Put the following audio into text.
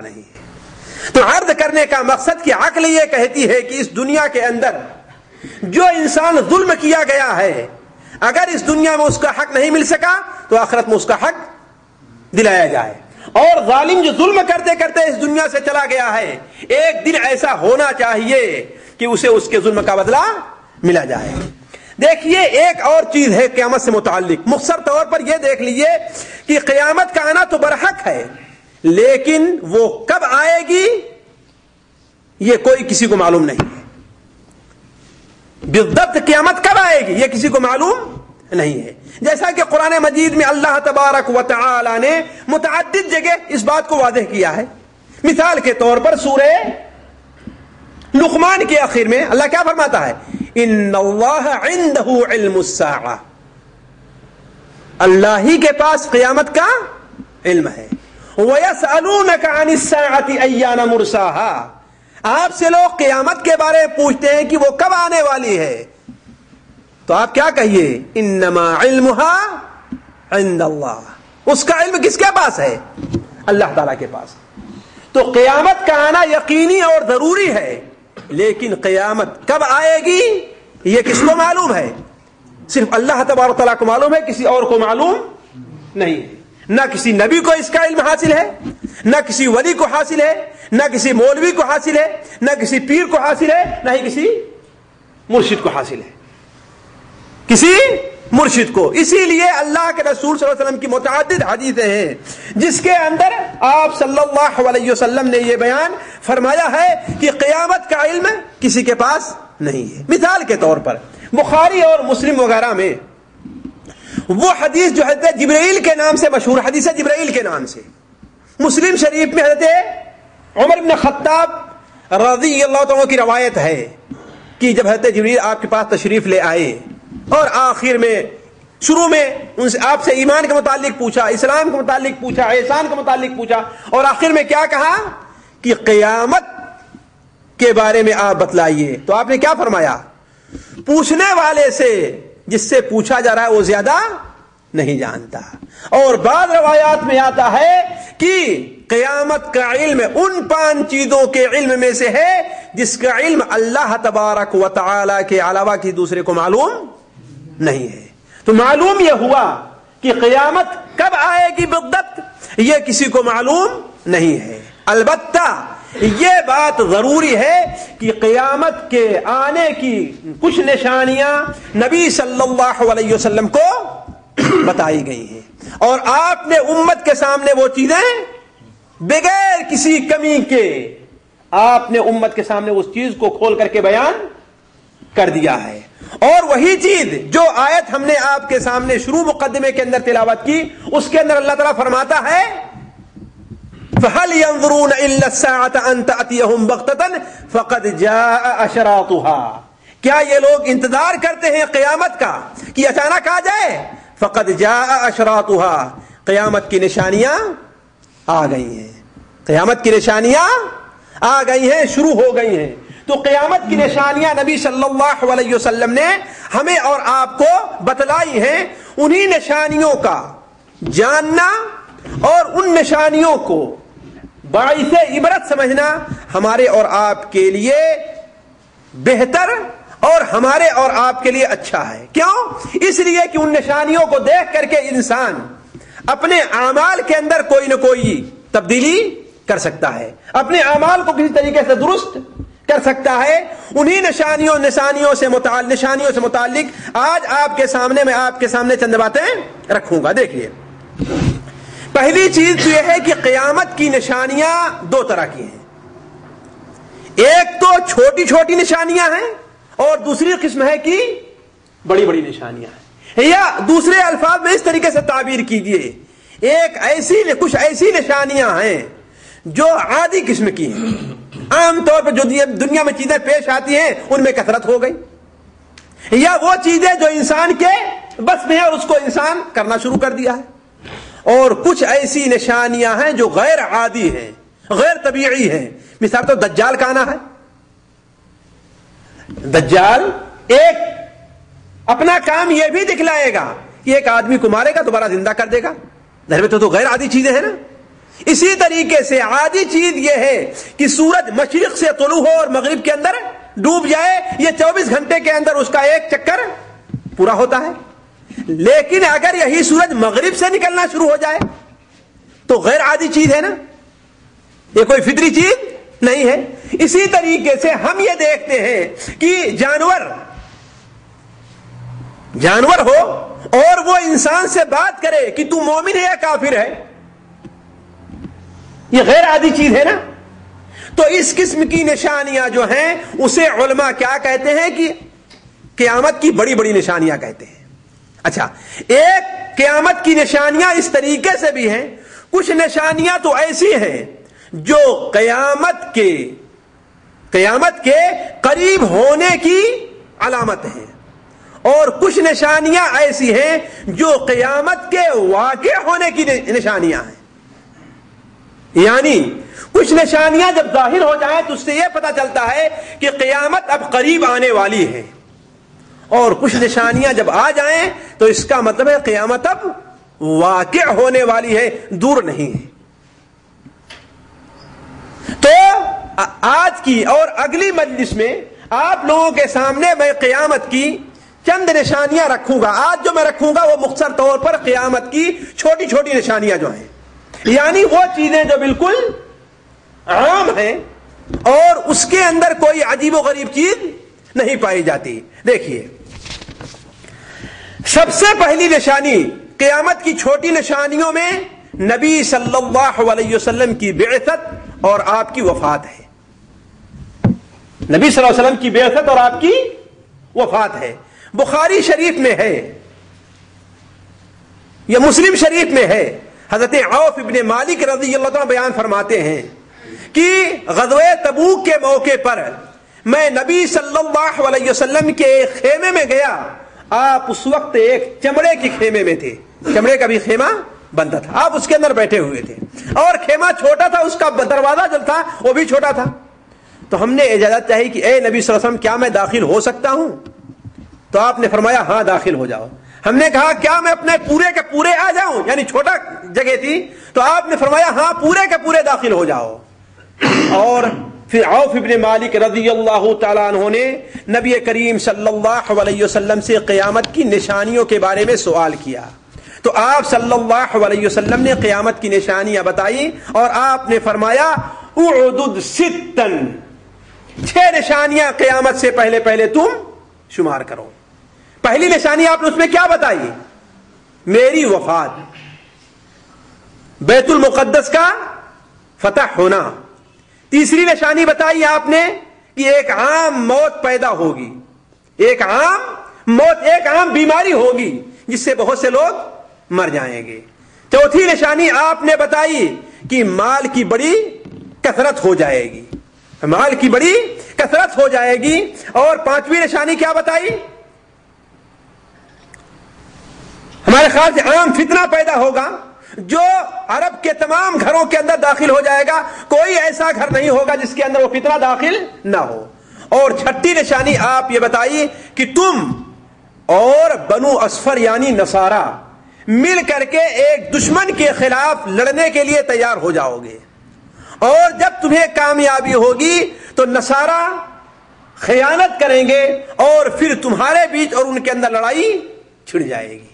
نہیں ہے. تو عرض کرنے کا مقصد کہ عقل یہ کہتی ہے کہ اس دنیا کے اندر جو انسان ظلم کیا گیا ہے اگر اس دنیا میں اس کا حق نہیں مل سکا تو آخرت میں اس کا حق دلایا جائے. اور ظالم جو ظلم کرتے کرتے اس دنیا سے چلا گیا ہے ایک دن ایسا ہونا چاہیے کہ اسے اس کے ظلم کا بدلہ ملا جائے. دیکھیے ایک اور چیز ہے قیامت سے متعلق. مختصر طور پر یہ دیکھ لیجئے کہ قیامت کا آنا تو برحق ہے لیکن وہ کب آئے گی یہ کوئی کسی کو معلوم نہیں ہے. بالضبط قیامت کب آئے گی یہ کسی کو معلوم نہیں ہے. جیسا کہ قرآن مجید میں اللہ تبارک و تعالی نے متعدد جگہ اس بات کو واضح کیا ہے. مثال کے طور پر سورہ لقمان کے آخر میں اللہ کیا فرماتا ہے؟ ان اللہ عنده علم الساعہ. اللہ ہی کے پاس قیامت کا علم ہے. وَيَسْأَلُونَكَ عَنِ السَّاعَةِ أَيَّانَ مُرْسَاهَا. آپ سے لوگ قیامت کے بارے میں پوچھتے ہیں کہ وہ کب آنے والی ہے تو آپ کیا کہیے؟ انما علمها عند اللہ. اس کا علم کس کے پاس ہے؟ اللہ تعالی کے پاس. تو قیامت کا آنا یقینی اور ضروری ہے لیکن قیامت کب آئے گی یہ کس کو معلوم ہے؟ صرف اللہ تبارک تعالیٰ کو معلوم ہے, کسی اور کو معلوم نہیں ہے. نہ کسی نبی کو اس کا علم حاصل ہے, نہ کسی ولی کو حاصل ہے, نہ کسی مولوی کو حاصل ہے, نہ کسی پیر کو حاصل ہے, نہ ہی کسی مرشد کو حاصل ہے, کسی مرشد کو. اسی لیے اللہ کے رسول صلی اللہ علیہ وسلم کی متعدد حدیثیں ہیں جس کے اندر آپ صلی اللہ علیہ وسلم نے یہ بیان فرمایا ہے کہ قیامت کا علم کسی کے پاس نہیں ہے. مثال کے طور پر بخاری اور مسلم وغیرہ میں وہ حدیث جو حضرت جبرائیل کے نام سے مشہور حدیث ہے, جبرائیل کے نام سے. مسلم شریف میں حضرت عمر بن خطاب رضی اللہ عنہ کی روایت ہے کہ جب حضرت جبرائیل آپ کے پاس تشریف لے آئے اور آخر میں شروع میں ان سے آپ سے ایمان کے متعلق پوچھا, اسلام کے متعلق پوچھا, احسان کے متعلق پوچھا اور آخر میں کیا کہا کہ قیامت کے بارے میں آپ بتلائیے. تو آپ نے کیا فرمایا؟ پوچھنے والے سے جس سے پوچھا جا رہا ہے وہ زیادہ نہیں جانتا. اور بعض روایات میں آتا ہے کہ قیامت کا علم ان 5 چیزوں کے علم میں سے ہے جس کا علم اللہ تبارک و تعالی کے علاوہ کسی دوسرے کو معلوم نہیں ہے. تو معلوم یہ ہوا کہ قیامت کب آئے گی بالضبط یہ کسی کو معلوم نہیں ہے. البتہ یہ بات ضروری ہے کہ قیامت کے آنے کی کچھ نشانیاں نبی صلی اللہ علیہ وسلم کو بتائی گئی ہیں اور آپ نے امت کے سامنے وہ چیزیں بغیر کسی کمی کے آپ نے امت کے سامنے اس چیز کو کھول کر کے بیان کر دیا ہے. اور وہی چیز جو آیت ہم نے آپ کے سامنے شروع مقدمے کے اندر تلاوت کی اس کے اندر اللہ تعالیٰ فرماتا ہے فَهَلْ يَنظُرُونَ إِلَّا السَّاعَةَ أَن تَأْتِيَهُمْ بَغْتَةً فَقَدْ جَاءَ أَشْرَاطُهَا. کیا یہ لوگ انتظار کرتے ہیں قیامت کا کہ اچانک آ جائے؟ فَقَدْ جَاءَ أَشْرَاطُهَا. قیامت کی نشانیاں آ گئی ہیں, قیامت کی نشانیاں آ گئی ہیں, شروع ہو گئی ہیں. تو قیامت کی نشانیاں نبی صلی اللہ علیہ وسلم نے ہمیں اور آپ کو بتلائی ہیں. انہی نشانیوں کا جاننا اور ان نشانیوں کو باعث عبرت سمجھنا ہمارے اور آپ کے لیے بہتر اور ہمارے اور آپ کے لیے اچھا ہے. کیوں؟ اس لیے کہ ان نشانیوں کو دیکھ کر کے انسان اپنے اعمال کے اندر کوئی نہ کوئی تبدیلی کر سکتا ہے, اپنے اعمال کو کسی طریقے سے درست کر سکتا ہے. انہی نشانیوں سے متعلق آج آپ کے سامنے میں آپ کے سامنے چند باتیں رکھوں گا. دیکھیے, پہلی چیز تو یہ ہے کہ قیامت کی نشانیاں 2 طرح کی ہیں. ایک تو چھوٹی چھوٹی نشانیاں ہیں اور دوسری قسم ہے کہ بڑی بڑی نشانیاں ہیں. یا دوسرے الفاظ میں اس طریقے سے تعبیر کیجیے, کچھ ایسی نشانیاں ہیں جو عادی قسم کی ہیں, عام طور پر جو دنیا میں چیزیں پیش آتی ہیں ان میں کثرت ہو گئی, یا وہ چیزیں جو انسان کے بس میں ہے اور اس کو انسان کرنا شروع کر دیا ہے. اور کچھ ایسی نشانیاں ہیں جو غیر عادی ہیں, غیر طبیعی ہیں. مثال تو دجال کا آنا ہے. دجال ایک اپنا کام یہ بھی دکھلائے گا کہ ایک آدمی کو مارے گا دوبارہ زندہ کر دے گا. ظاہر تو غیر عادی چیزیں ہیں نا. اسی طریقے سے عادی چیز یہ ہے کہ سورج مشرق سے طلوع ہو اور مغرب کے اندر ڈوب جائے، یہ 24 گھنٹے کے اندر اس کا ایک چکر پورا ہوتا ہے. لیکن اگر یہی سورج مغرب سے نکلنا شروع ہو جائے تو غیر عادی چیز ہے نا، یہ کوئی فطری چیز نہیں ہے. اسی طریقے سے ہم یہ دیکھتے ہیں کہ جانور ہو اور وہ انسان سے بات کرے کہ تو مومن ہے یا کافر ہے، یہ غیر عادی چیز ہے نا. تو اس قسم کی نشانیاں جو ہیں اسے علماء کیا کہتے ہیں کہ قیامت کی بڑی بڑی نشانیاں کہتے ہیں. اچھا، ایک قیامت کی نشانیاں اس طریقے سے بھی ہیں، کچھ نشانیاں تو ایسی ہیں جو قیامت کے قریب ہونے کی علامت ہیں، اور کچھ نشانیاں ایسی ہیں جو قیامت کے واقع ہونے کی نشانیاں ہیں. یعنی کچھ نشانیاں جب ظاہر ہو جائیں تو اس سے یہ پتہ چلتا ہے کہ قیامت اب قریب آنے والی ہے، اور کچھ نشانیاں جب آ جائیں تو اس کا مطلب ہے قیامت اب واقع ہونے والی ہے، دور نہیں ہے. تو آج کی اور اگلی مجلس میں آپ لوگوں کے سامنے میں قیامت کی چند نشانیاں رکھوں گا. آج جو میں رکھوں گا وہ مختصر طور پر قیامت کی چھوٹی چھوٹی نشانیاں جو ہیں، یعنی وہ چیزیں جو بالکل عام ہیں اور اس کے اندر کوئی عجیب و غریب چیز نہیں پائی جاتی. دیکھیے، سب سے پہلی نشانی قیامت کی چھوٹی نشانیوں میں نبی صلی اللہ علیہ وسلم کی بعثت اور آپ کی وفات ہے. نبی صلی اللہ علیہ وسلم کی بعثت اور آپ کی وفات ہے. بخاری شریف میں ہے یا مسلم شریف میں ہے، حضرت عوف ابن مالک رضی اللہ عنہ بیان فرماتے ہیں کہ غزوہ تبوک کے موقع پر میں نبی صلی اللہ علیہ وسلم کے ایک خیمے میں گیا. آپ اس وقت ایک چمڑے کے خیمے میں تھے، چمڑے کا بھی خیمہ بنتا تھا، آپ اس کے اندر بیٹھے ہوئے تھے اور خیمہ چھوٹا تھا، اس کا دروازہ جو تھا وہ بھی چھوٹا تھا. تو ہم نے اجازت چاہی کہ اے نبی صلی اللہ علیہ وسلم کیا میں داخل ہو سکتا ہوں؟ تو آپ نے فرمایا ہاں داخل ہو جاؤ. ہم نے کہا کیا میں اپنے پورے کے پورے آ جاؤں؟ یعنی چھوٹا جگہ تھی. تو آپ نے فرمایا ہاں پورے کے پورے داخل ہو جاؤ. اور پھر عوف ابن مالک رضی اللہ تعالیٰ عنہ نے نبی کریم صلی اللہ علیہ وسلم سے قیامت کی نشانیوں کے بارے میں سوال کیا. تو آپ صلی اللہ علیہ وسلم نے قیامت کی نشانیاں بتائی اور آپ نے فرمایا اعدد ستن، 6 نشانیاں قیامت سے پہلے پہلے تم شمار کرو. پہلی نشانی آپ نے اس میں کیا بتائی؟ میری وفات، بیت المقدس کا فتح ہونا. تیسری نشانی بتائی آپ نے کہ ایک عام موت پیدا ہوگی، ایک عام موت، ایک عام بیماری ہوگی جس سے بہت سے لوگ مر جائیں گے. چوتھی نشانی آپ نے بتائی کہ مال کی بڑی کثرت ہو جائے گی، مال کی بڑی کثرت ہو جائے گی. اور پانچویں نشانی کیا بتائی؟ ہمارے خیال سے عام فتنہ پیدا ہوگا جو عرب کے تمام گھروں کے اندر داخل ہو جائے گا، کوئی ایسا گھر نہیں ہوگا جس کے اندر وہ فتنہ داخل نہ ہو. اور چھٹی نشانی آپ یہ بتائی کہ تم اور بنو اصفر یعنی نصارہ مل کر کے ایک دشمن کے خلاف لڑنے کے لیے تیار ہو جاؤ گے، اور جب تمہیں کامیابی ہوگی تو نصارہ خیانت کریں گے اور پھر تمہارے بیچ اور ان کے اندر لڑائی چھڑ جائے گی.